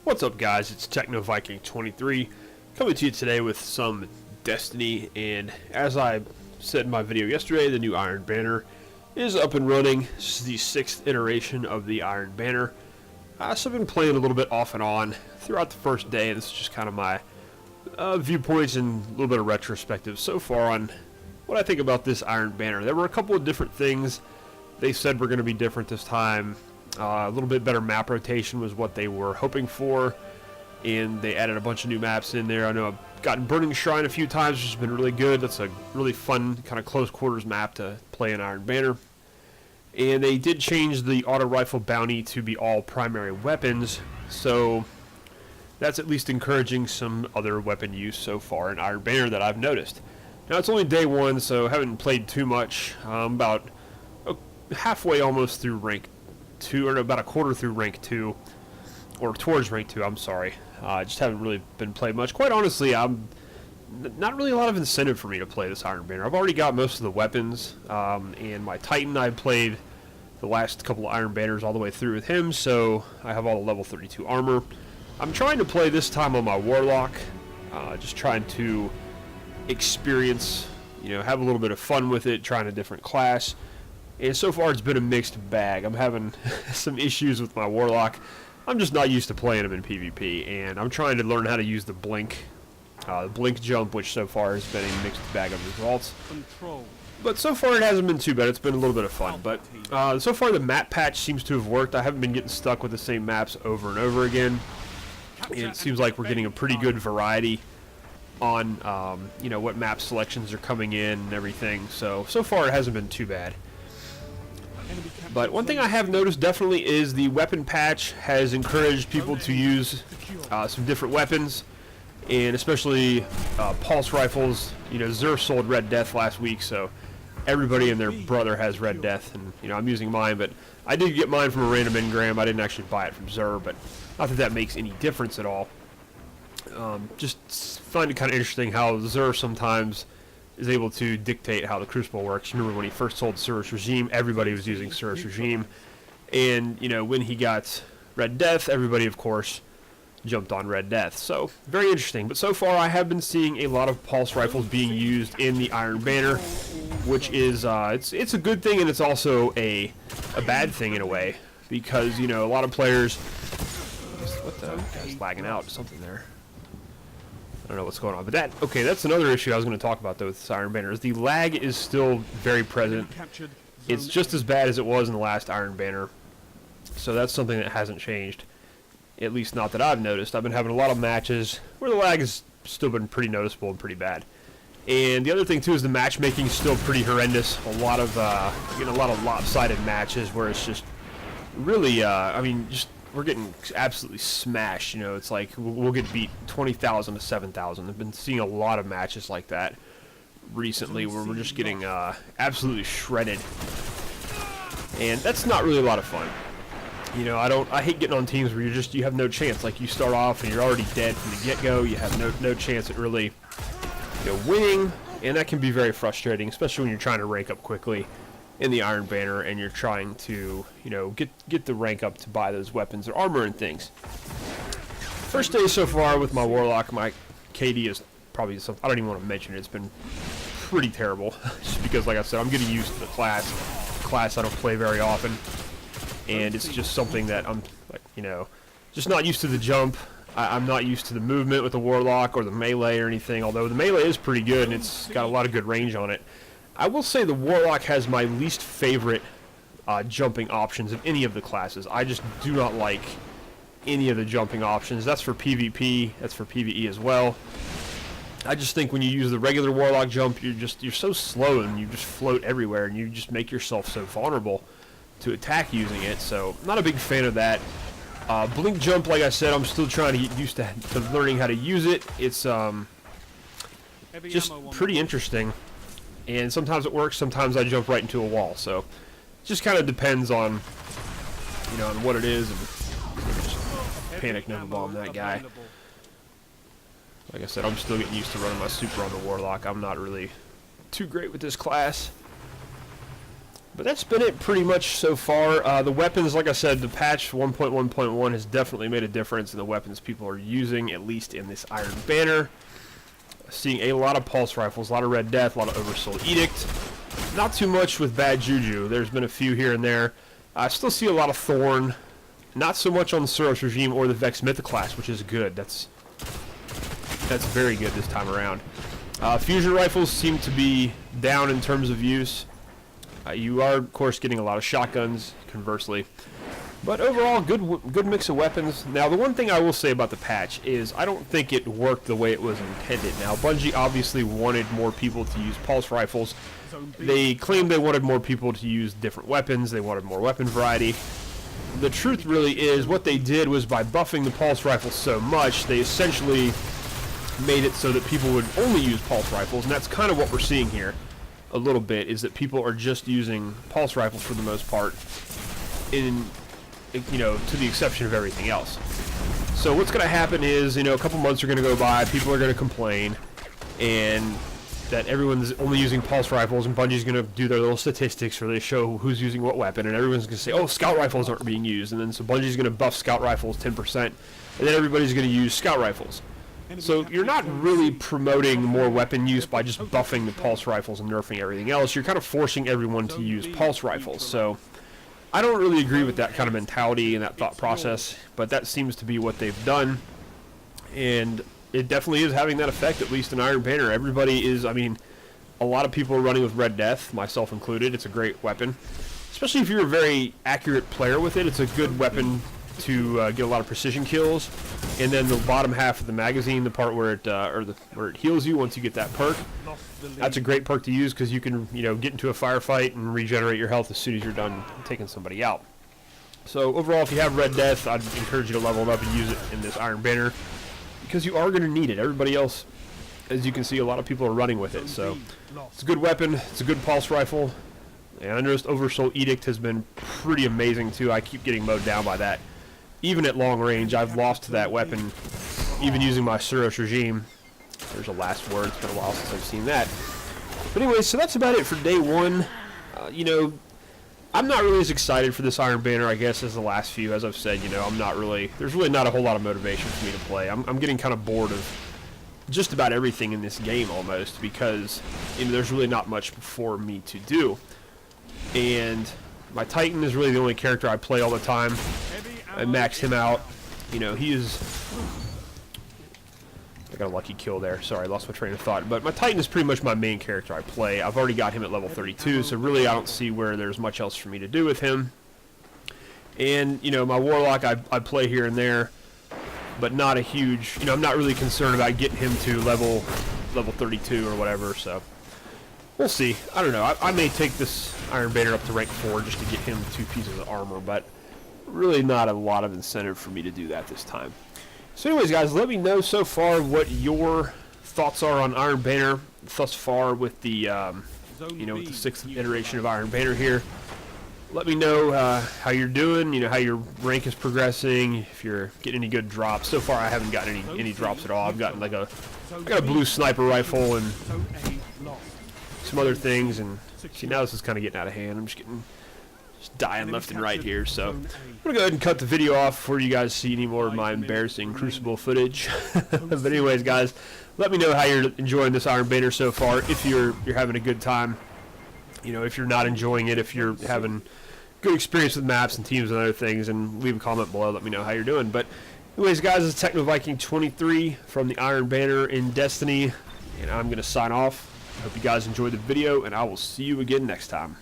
What's up, guys? It's Techno Viking 23 coming to you today with some Destiny, and as I said in my video yesterday, the new Iron Banner is up and running. This is the 6th iteration of the Iron Banner. So I've been playing a little bit off and on throughout the first day. This is just kind of my viewpoints and a little bit of retrospective so far on what I think about this Iron Banner. There were a couple of different things they said were going to be different this time. A little bit better map rotation was what they were hoping for, and they added a bunch of new maps in there. I know I've gotten Burning Shrine a few times, which has been really good. That's a really fun kind of close quarters map to play in Iron Banner. And they did change the auto rifle bounty to be all primary weapons, so that's at least encouraging some other weapon use so far in Iron Banner that I've noticed. Now it's only day one, so I haven't played too much. About halfway almost through rank 2, or about a quarter through rank 2, or towards rank 2, I'm sorry. I just haven't really been playing much. Quite honestly, I'm not really a lot of incentive for me to play this Iron Banner. I've already got most of the weapons, and my Titan, I played the last couple of Iron Banners all the way through with him, so I have all the level 32 armor. I'm trying to play this time on my Warlock, just trying to experience, have a little bit of fun with it, trying a different class. And so far it's been a mixed bag. I'm having some issues with my Warlock. I'm just not used to playing him in PvP, and I'm trying to learn how to use the blink jump, which so far has been a mixed bag of results. But so far it hasn't been too bad. It's been a little bit of fun. But so far the map patch seems to have worked. I haven't been getting stuck with the same maps over and over again. And it seems like we're getting a pretty good variety on what map selections are coming in and everything. So far it hasn't been too bad. But one thing I have noticed definitely is the weapon patch has encouraged people to use some different weapons, and especially pulse rifles. Xur sold Red Death last week, so everybody and their brother has Red Death, and I'm using mine, but I did get mine from a random engram. I didn't actually buy it from Xur, but not that makes any difference at all. Just find it kind of interesting how Xur sometimes is able to dictate how the Crucible works. Remember when he first sold Surus Regime, everybody was using Surus Regime, and when he got Red Death, everybody of course jumped on Red Death. So very interesting. But so far I have been seeing a lot of pulse rifles being used in the Iron Banner, which is it's a good thing, and it's also a bad thing in a way, because a lot of players. What the guy's lagging out? Something there. I don't know what's going on, but that's another issue I was going to talk about though with this Iron Banner. Is the lag is still very present. It's just as bad as it was in the last Iron Banner, so that's something that hasn't changed, at least not that I've noticed. I've been having a lot of matches where the lag has still been pretty noticeable and pretty bad. And the other thing too is the matchmaking is still pretty horrendous. A lot of lopsided matches where it's just really, we're getting absolutely smashed. It's like we'll get beat 20,000 to 7,000. I've been seeing a lot of matches like that recently where we're just getting absolutely shredded, and that's not really a lot of fun. I hate getting on teams where you have no chance. Like, you start off and you're already dead from the get-go. You have no chance at really winning, and that can be very frustrating, especially when you're trying to rank up quickly in the Iron Banner, and you're trying to, get the rank up to buy those weapons or armor and things. First day so far with my Warlock, my KD is probably something I don't even want to mention it. It's been pretty terrible, just because, like I said, I'm getting used to the class I don't play very often, and it's just something that I'm just not used to the jump. I'm not used to the movement with the Warlock or the melee or anything, although the melee is pretty good and it's got a lot of good range on it. I will say the Warlock has my least favorite jumping options of any of the classes. I just do not like any of the jumping options. That's for PvP, that's for PvE as well. I just think when you use the regular Warlock jump, you're so slow and you just float everywhere, and you just make yourself so vulnerable to attack using it. So not a big fan of that. Blink jump, like I said, I'm still trying to get used to learning how to use it. It's just pretty interesting. And sometimes it works, sometimes I jump right into a wall. So it just kind of depends on, on what it is. And just panic never bomb that guy. Like I said, I'm still getting used to running my super on the Warlock. I'm not really too great with this class. But that's been it pretty much so far. The weapons, like I said, the patch 1.1.1 has definitely made a difference in the weapons people are using, at least in this Iron Banner. Seeing a lot of pulse rifles, a lot of Red Death, a lot of Oversoul Edict. Not too much with Bad Juju. There's been a few here and there. I still see a lot of Thorn. Not so much on the Suros Regime or the Vex Mythoclast, which is good. That's very good this time around. Fusion rifles seem to be down in terms of use. You are, of course, getting a lot of shotguns, conversely. But overall, good mix of weapons. Now, the one thing I will say about the patch is I don't think it worked the way it was intended. Now, Bungie obviously wanted more people to use pulse rifles. They claimed they wanted more people to use different weapons. They wanted more weapon variety. The truth really is what they did was by buffing the pulse rifles so much, they essentially made it so that people would only use pulse rifles, and that's kind of what we're seeing here a little bit, is that people are just using pulse rifles for the most part, in, you know, to the exception of everything else. So what's going to happen is, you know, a couple months are going to go by, people are going to complain, and that everyone's only using pulse rifles, and Bungie's going to do their little statistics where they show who's using what weapon, and everyone's going to say, oh, scout rifles aren't being used, and then so Bungie's going to buff scout rifles 10%, and then everybody's going to use scout rifles. So you're not really promoting more weapon use by just buffing the pulse rifles and nerfing everything else. You're kind of forcing everyone to use pulse rifles. So I don't really agree with that kind of mentality and that thought process, but that seems to be what they've done. And it definitely is having that effect, at least in Iron Banner. Everybody is, I mean, a lot of people are running with Red Death, myself included. It's a great weapon. Especially if you're a very accurate player with it, it's a good weapon to get a lot of precision kills. And then the bottom half of the magazine, the part where it where it heals you once you get that perk, that's a great perk to use because you can, you know, get into a firefight and regenerate your health as soon as you're done taking somebody out. So overall, if you have Red Death, I'd encourage you to level it up and use it in this Iron Banner because you are going to need it. Everybody else, as you can see, a lot of people are running with it. So it's a good weapon. It's a good pulse rifle. And I noticed Oversoul Edict has been pretty amazing too. I keep getting mowed down by that. Even at long range, I've lost to that weapon, even using my Suros Regime. There's a last word. It's been a while since I've seen that. But anyway, so that's about it for day one. You know, I'm not really as excited for this Iron Banner, I guess, as the last few. As I've said, you know, there's really not a whole lot of motivation for me to play. I'm getting kind of bored of just about everything in this game almost because, you know, there's really not much for me to do. And my Titan is really the only character I play all the time. I maxed him out. You know, he is... I got a lucky kill there. Sorry, I lost my train of thought. But my Titan is pretty much my main character I play. I've already got him at level 32, so really I don't see where there's much else for me to do with him. And, you know, my Warlock I play here and there, but not a huge... You know, I'm not really concerned about getting him to level 32 or whatever, so... We'll see. I don't know. I may take this Iron Banner up to rank 4 just to get him 2 pieces of armor, but really not a lot of incentive for me to do that this time. So anyways, guys, let me know so far what your thoughts are on Iron Banner thus far with the, you know, with the 6th iteration of Iron Banner here. Let me know how you're doing, you know, how your rank is progressing, if you're getting any good drops. So far, I haven't gotten any drops at all. I've gotten like I've got a blue sniper rifle and some other things, and see, now this is kind of getting out of hand. I'm just dying left and right here, so I'm gonna go ahead and cut the video off before you guys see any more of my embarrassing Crucible footage. But anyways, guys, let me know how you're enjoying this Iron Banner so far. If you're having a good time, you know, if you're not enjoying it, if you're having good experience with maps and teams and other things, and leave a comment below. Let me know how you're doing. But anyways, guys, it's TechnoViking23 from the Iron Banner in Destiny, and I'm gonna sign off. I hope you guys enjoyed the video, and I will see you again next time.